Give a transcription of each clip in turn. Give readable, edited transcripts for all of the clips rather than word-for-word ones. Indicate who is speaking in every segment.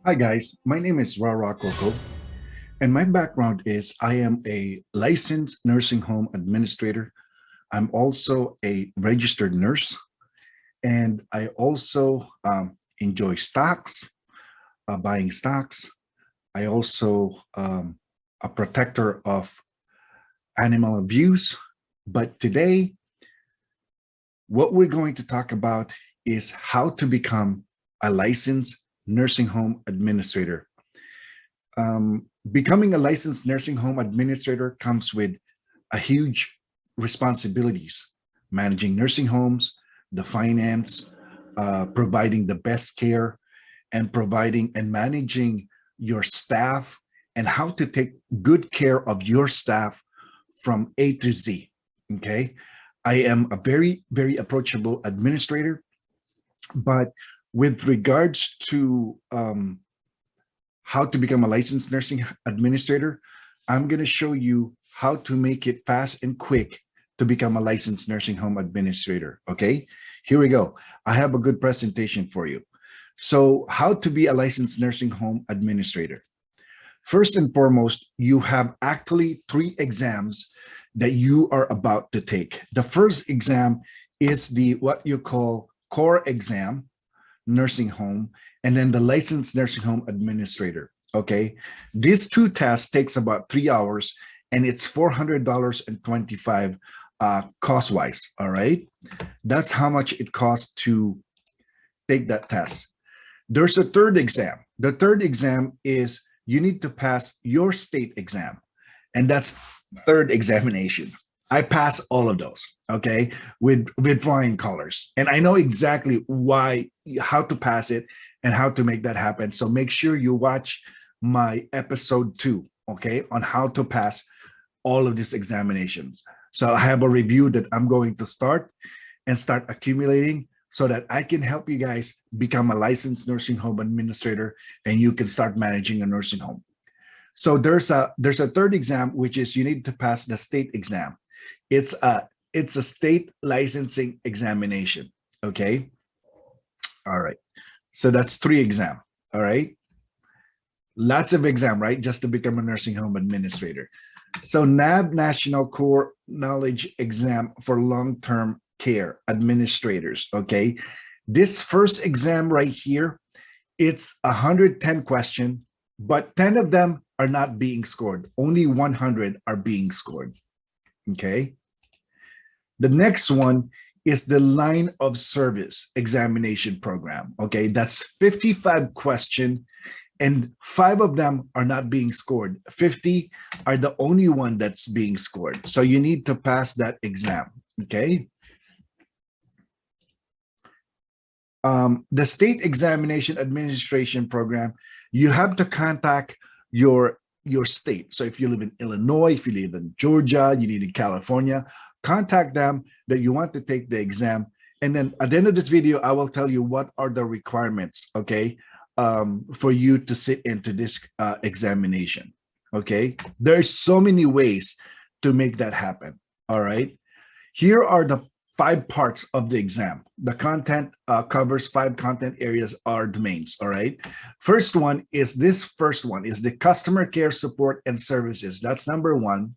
Speaker 1: Hi guys, my name is Rara Coco, and my background is I am a licensed nursing home administrator. I'm also a registered nurse, and I also enjoy stocks, buying stocks. I also a protector of animal abuse. But today, what we're going to talk about is how to become a licensed nursing home administrator. Becoming a licensed nursing home administrator comes with a huge responsibilities, managing nursing homes, the finance, providing the best care, and providing and managing your staff, and how to take good care of your staff from A to Z. Okay. I am a very, very approachable administrator, but with regards to how to become a licensed nursing administrator, I'm going to show you how to make it fast and quick to become a licensed nursing home administrator. Okay, here we go. I have a good presentation for you. So, how to be a licensed nursing home administrator? First and foremost, you have actually three exams that you are about to take. The first exam is the what you call core exam, nursing home, and then the licensed nursing home administrator. Okay, these two tests takes about 3 hours, and it's $400.25 cost wise. All right, that's how much it costs to take that test. There's a third exam. The third exam is you need to pass your state exam, and that's third examination. I pass all of those, okay, with flying colors, and I know exactly why, how to pass it, and how to make that happen. So make sure you watch my episode 2, okay, on how to pass all of these examinations. So I have a review that I'm going to start accumulating so that I can help you guys become a licensed nursing home administrator and you can start managing a nursing home. So there's a third exam, which is you need to pass the state exam. It's a state licensing examination. Okay. All right. So that's 3 exam. All right. Lots of exam, right? Just to become a nursing home administrator. So NAB National Core Knowledge Exam for Long-Term Care Administrators. Okay. This first exam right here, it's 110 question, but 10 of them are not being scored. Only 100 are being scored. Okay. The next one is the line of service examination program. Okay. That's 55 question, and 5 of them are not being scored. 50 are the only one that's being scored. So you need to pass that exam. Okay. The state examination administration program, you have to contact your state. So if you live in Illinois, if you live in Georgia, you live in California, contact them that you want to take the exam. And then at the end of this video, I will tell you what are the requirements, okay, for you to sit into this examination. Okay, there's so many ways to make that happen. All right, here are the 5 parts of the exam. The content covers 5 content areas or domains. All right. First one is the customer care support and services. That's number 1.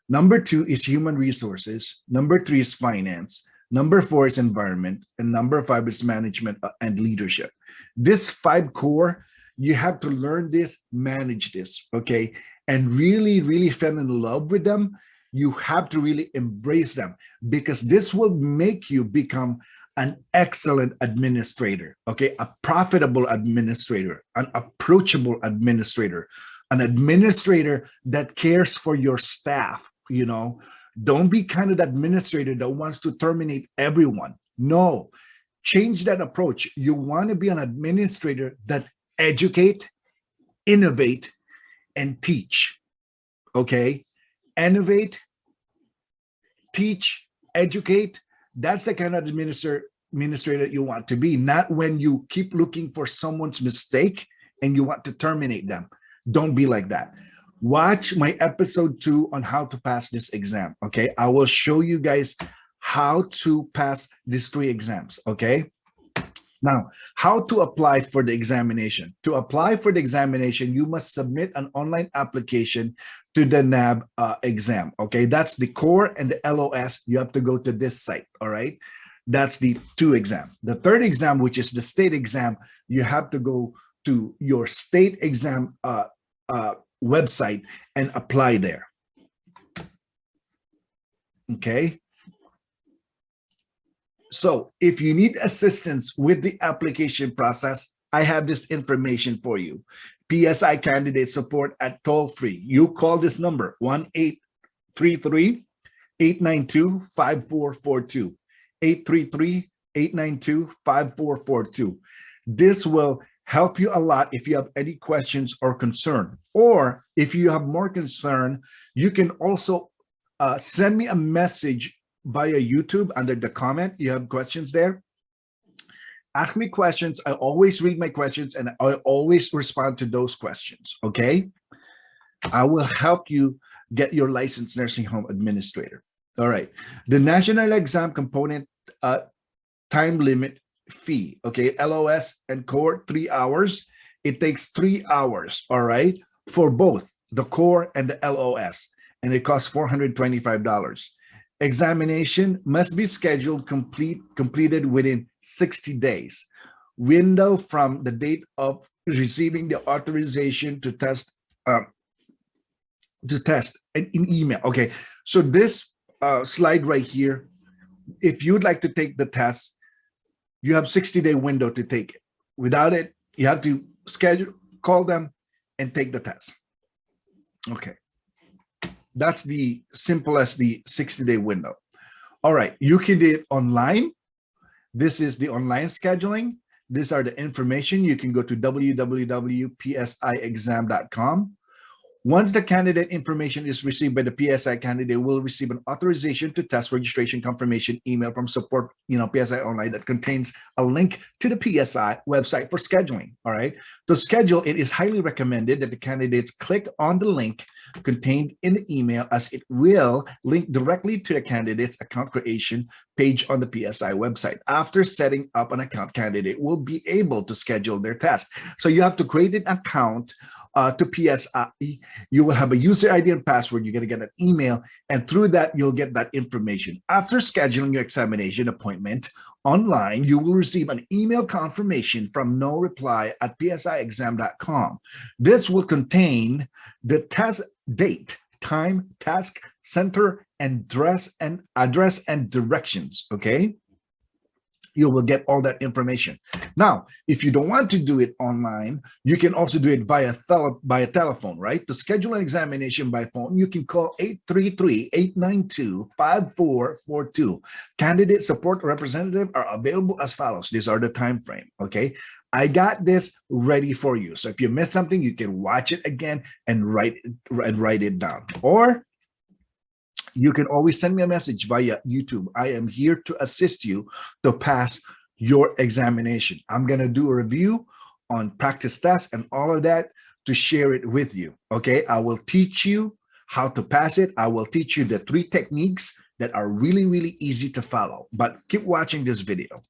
Speaker 1: Number 2 is human resources. Number 3 is finance. Number 4 is environment. And number 5 is management and leadership. This 5 core, you have to learn this, manage this, okay? And really, really fall in love with them. You have to really embrace them, because this will make you become an excellent administrator, okay? A profitable administrator, an approachable administrator, an administrator that cares for your staff, you know? Don't be kind of administrator that wants to terminate everyone. No, change that approach. You want to be an administrator that educate, innovate, and teach, okay? Innovate, teach, educate. That's the kind of administrator you want to be, not when you keep looking for someone's mistake and you want to terminate them. Don't be like that. Watch my episode 2 on how to pass this exam, okay? I will show you guys how to pass these 3 exams, okay? Now, how to apply for the examination? To apply for the examination, you must submit an online application to the NAB exam. Okay, that's the core and the LOS. You have to go to this site. All right, that's the 2 exam. The 3rd exam, which is the state exam, you have to go to your state exam website and apply there. Okay. So if you need assistance with the application process, I have this information for you. PSI candidate support at toll-free. You call this number, 1-833-892-5442. 833-892-5442. This will help you a lot if you have any questions or concern. Or if you have more concern, you can also send me a message via YouTube under the comment. You have questions there. Ask me questions. I always read my questions and I always respond to those questions. Okay. I will help you get your licensed nursing home administrator. All right. The national exam component time limit fee. Okay. LOS and core 3 hours. It takes 3 hours. All right. For both the core and the LOS. And it costs $425. Examination must be scheduled completed within 60 days. Window from the date of receiving the authorization to test in email. Okay, so this slide right here, if you'd like to take the test, you have 60-day window to take it. Without it, you have to schedule, call them, and take the test. Okay. That's the simple as the 60-day window. All right, you can do it online. This is the online scheduling. These are the information. You can go to www.psiexam.com. Once the candidate information is received by the PSI candidate, will receive an authorization to test registration confirmation email from support, PSI Online that contains a link to the PSI website for scheduling. All right. To schedule, it is highly recommended that the candidates click on the link contained in the email, as it will link directly to the candidate's account creation page on the PSI website. After setting up an account, candidate will be able to schedule their test. So you have to create an account to PSI. You will have a user ID and password. You're going to get an email, and through that, you'll get that information. After scheduling your examination appointment online, you will receive an email confirmation from no reply at psiexam.com. This will contain the test date, time, task, center, and address and directions. Okay. You will get all that information. Now, if you don't want to do it online, you can also do it via telephone, right? To schedule an examination by phone, you can call 833-892-5442. Candidate support representative are available as follows. These are the time frame, okay? I got this ready for you. So if you miss something, you can watch it again and write it down. Or you can always send me a message via YouTube. I am here to assist you to pass your examination. I'm going to do a review on practice tests and all of that to share it with you. Okay, I will teach you how to pass it. I will teach you the 3 techniques that are really, really easy to follow. But keep watching this video.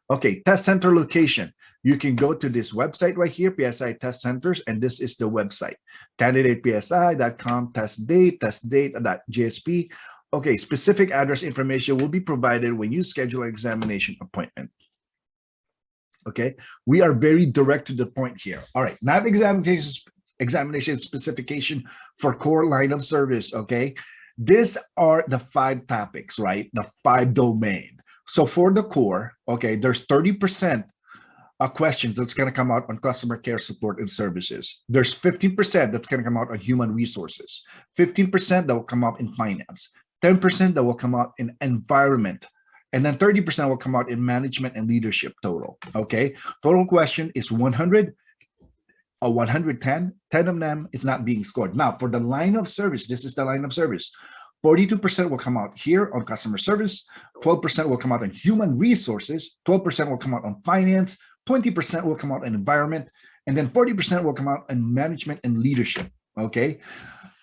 Speaker 1: Okay, test center location. You can go to this website right here, PSI Test Centers, and this is the website, candidatepsi.com, testdate.jsp. Okay, specific address information will be provided when you schedule an examination appointment. Okay, we are very direct to the point here. All right, not examination specification for core line of service. Okay, these are the 5 topics, right? The 5 domain. So for the core, okay, there's 30% questions that's going to come out on customer care support and services. There's 15% that's going to come out on human resources, 15% that will come out in finance, 10% that will come out in environment, and then 30% will come out in management and leadership total. Okay, total question is 100 or 110. 10 of them is not being scored. Now for the line of service, this is the line of service. 42% will come out here on customer service, 12% will come out on human resources, 12% will come out on finance, 20% will come out in environment, and then 40% will come out in management and leadership. Okay,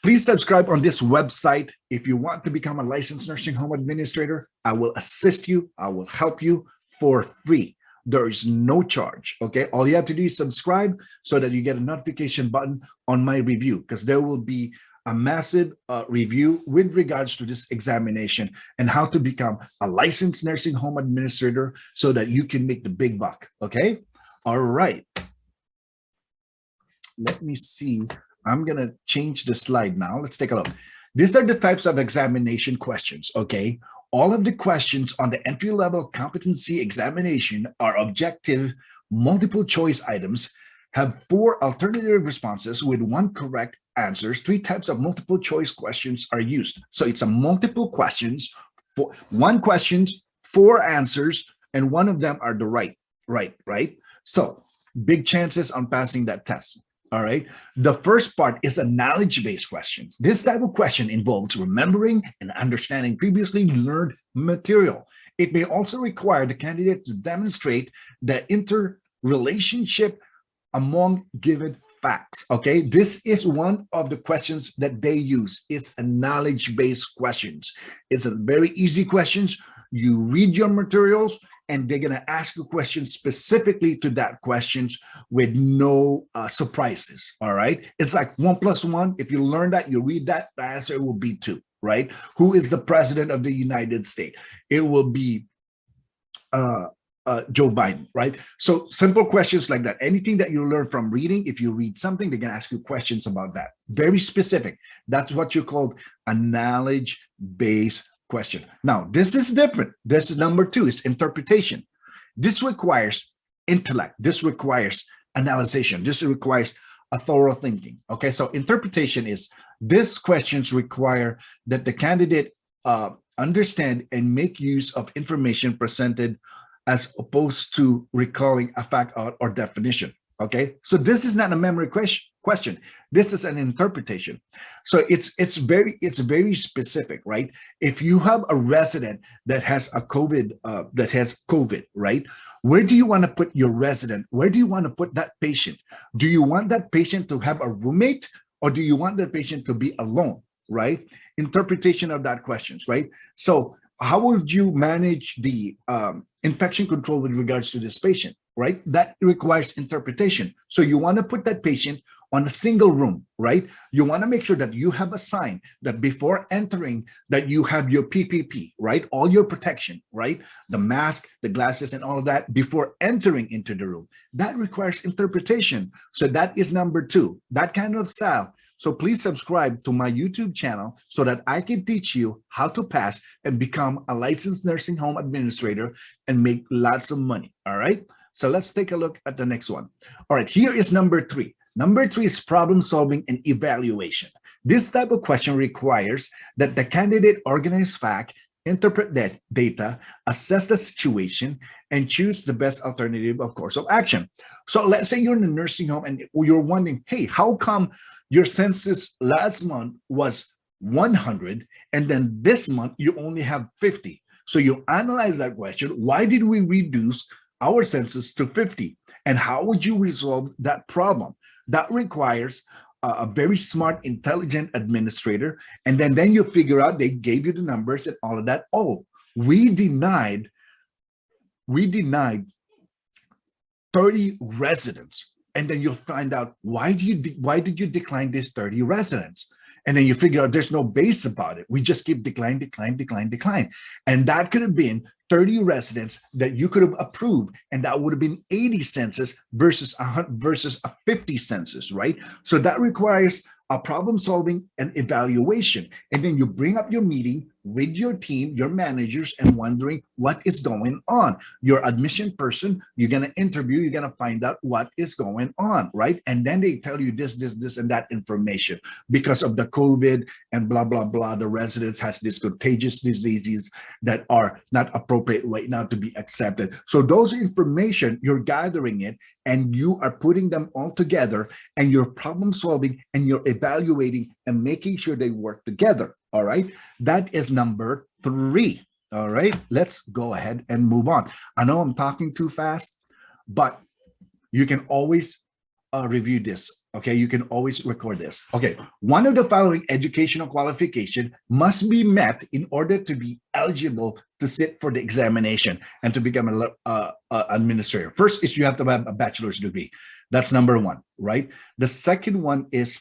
Speaker 1: please subscribe on this website if you want to become a licensed nursing home administrator. I will assist you. I will help you for free. There is no charge. Okay, all you have to do is subscribe so that you get a notification button on my review, because there will be a massive review with regards to this examination and how to become a licensed nursing home administrator so that you can make the big buck. Okay, all right. Let me see. I'm going to change the slide now. Let's take a look. These are the types of examination questions, okay? All of the questions on the entry-level competency examination are objective, multiple choice items, have 4 alternative responses with 1 correct answers. 3 types of multiple choice questions are used. So it's a multiple questions, 1 question, 4 answers, and 1 of them are the right? So big chances on passing that test. All right. The first part is a knowledge-based question. This type of question involves remembering and understanding previously learned material. It may also require the candidate to demonstrate the interrelationship among given facts. Okay. This is one of the questions that they use. It's a knowledge-based questions. It's a very easy questions. You read your materials, and they're going to ask you questions specifically to that questions with no surprises. All right. It's like 1 + 1. If you learn that, you read that, the answer will be 2, right? Who is the president of the United States? It will be Joe Biden, right? So simple questions like that. Anything that you learn from reading, if you read something, they're going to ask you questions about that. Very specific. That's what you call a knowledge-based question. Now, this is different. This is number 2, is interpretation. This requires intellect. This requires analysis. This requires a thorough thinking. Okay, so interpretation is, these questions require that the candidate understand and make use of information presented as opposed to recalling a fact or definition. Okay, so this is not a memory question. This is an interpretation. So it's very specific, right? If you have a resident that has a COVID, right? Where do you want to put your resident? Where do you want to put that patient? Do you want that patient to have a roommate, or do you want that patient to be alone, right? Interpretation of that questions, right? So how would you manage the infection control with regards to this patient, right? That requires interpretation. So you want to put that patient on a single room, right? You want to make sure that you have a sign that before entering that you have your PPP, right? All your protection, right? The mask, the glasses, and all of that before entering into the room. That requires interpretation. So that is number 2, that kind of style. So please subscribe to my YouTube channel so that I can teach you how to pass and become a licensed nursing home administrator and make lots of money. All right. So let's take a look at the next one. All right. Here is number 3. Number 3 is problem solving and evaluation. This type of question requires that the candidate organize fact, interpret that data, assess the situation, and choose the best alternative of course of action. So let's say you're in a nursing home and you're wondering, hey, how come your census last month was 100 and then this month you only have 50? So you analyze that question. Why did we reduce our census to 50? And how would you resolve that problem? That requires a very smart, intelligent administrator. And then you figure out, they gave you the numbers and all of that. Oh, we denied 30 residents. And then you'll find out, why did you decline these 30 residents? And then you figure out there's no base about it. We just keep decline. And that could have been 30 residents that you could have approved, and that would have been 80 census versus a 50 census, right? So that requires a problem solving and evaluation. And then you bring up your meeting with your team, your managers, and wondering what is going on. Your admission person, you're going to interview, you're going to find out what is going on, right? And then they tell you this, and that information. Because of the COVID and blah, blah, blah, the residents has these contagious diseases that are not appropriate right now to be accepted. So those information, you're gathering it, and you are putting them all together, and you're problem solving, and you're evaluating and making sure they work together. All right, that is number 3. All right, let's go ahead and move on. I know I'm talking too fast, but you can always review this. Okay, you can always record this. Okay, one of the following educational qualification must be met in order to be eligible to sit for the examination and to become an administrator. First is you have to have a bachelor's degree. That's number one, right? The second one is,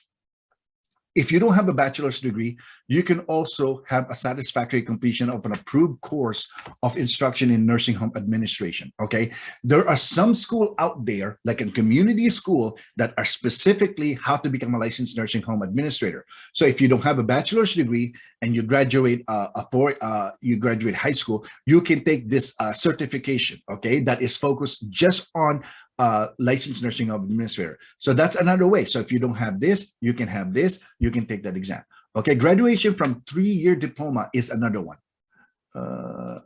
Speaker 1: if you don't have a bachelor's degree, you can also have a satisfactory completion of an approved course of instruction in nursing home administration, okay? There are some schools out there, like a community school, that are specifically how to become a licensed nursing home administrator. So if you don't have a bachelor's degree and you graduate you graduate high school, you can take this certification, okay? That is focused just on licensed nursing home administrator. So that's another way. So if you don't have this, you can have this, you can take that exam. Okay, graduation from 3-year diploma is another one.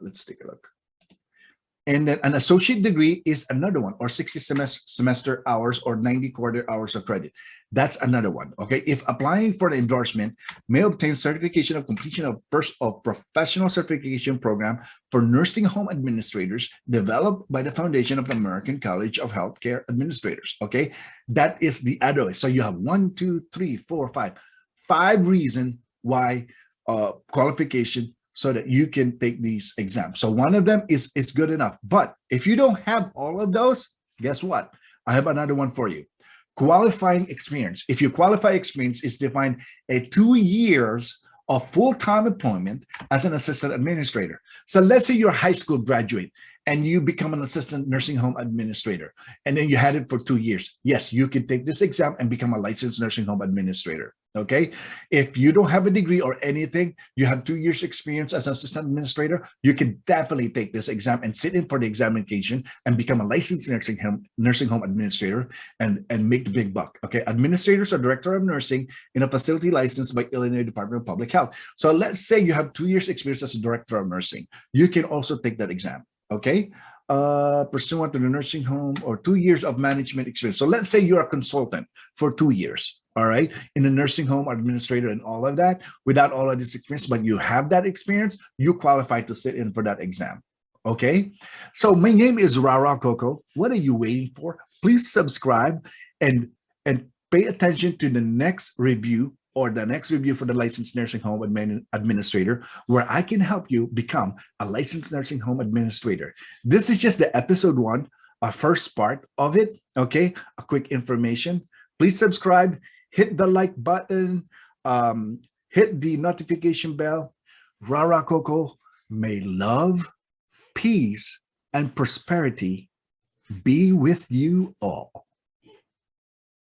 Speaker 1: Let's take a look. And then an associate degree is another one, or 60 semester hours or 90 quarter hours of credit. That's another one. Okay, if applying for the endorsement, may obtain certification of completion of professional certification program for nursing home administrators developed by the Foundation of the American College of Healthcare Administrators. Okay, that is the other way. So you have 1, 2, 3, 4, 5 reasons why qualification, so that you can take these exams. So one of them is good enough. But if you don't have all of those, guess what? I have another one for you. Qualifying experience. If you qualify experience, is defined as 2 years of full-time employment as an assistant administrator. So let's say you're a high school graduate and you become an assistant nursing home administrator, and then you had it for 2 years. Yes, you can take this exam and become a licensed nursing home administrator. Okay, if you don't have a degree or anything, you have 2 years experience as an assistant administrator, you can definitely take this exam and sit in for the examination and become a licensed nursing home administrator and make the big buck. Okay, administrators or director of nursing in a facility licensed by Illinois Department of Public Health. So let's say you have 2 years experience as a director of nursing, you can also take that exam. Okay, pursuant to the nursing home, or 2 years of management experience. So let's say you're a consultant for 2 years, all right, in the nursing home administrator and all of that, without all of this experience, but you have that experience, you qualify to sit in for that exam. Okay, so my name is Rara Coco. What are you waiting for? Please subscribe and pay attention to the next review, or the next review for the licensed nursing home administrator, where I can help you become a licensed nursing home administrator. This is just the episode 1, a first part of it. Okay, a quick information. Please subscribe, hit the like button, hit the notification bell. Rara Coco, may love, peace, and prosperity be with you all.